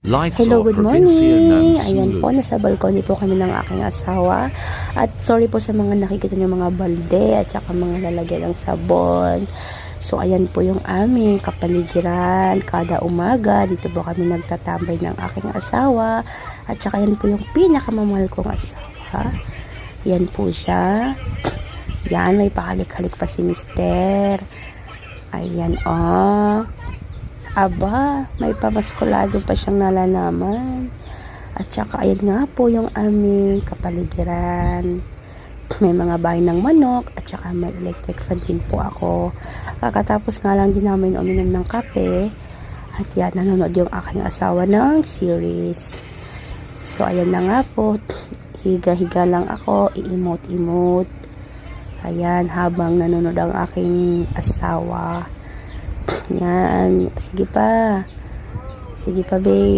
Life Hello, sa good probinsya ng morning! Ayan Sulu. po, nasa balkoni po kami ng aking asawa. At sorry po sa mga nakikita niyo mga balde at saka mga lalagyan ng sabon. So, ayan po yung aming kapaligiran. Kada umaga, dito po kami nagtatambay ng aking asawa. At saka yan po yung pinakamamahal kong asawa. Yan po siya. Yan, may pakalik-halik pa si Mister. Ayan, oh. Aba, may pamaskulado pa siyang nalalaman. At saka ayan nga po yung aming kapaligiran. May mga bahay ng manok at saka may electric fan din po ako. Kakatapos nga lang din namin uminom ng kape. At yan, nanonood yung aking asawa ng series. So ayan na nga po. Higa-higa lang ako, i-emote-emote. Ayan, habang nanonood ang aking asawa. Yan. Sige pa. Sige pa, babe.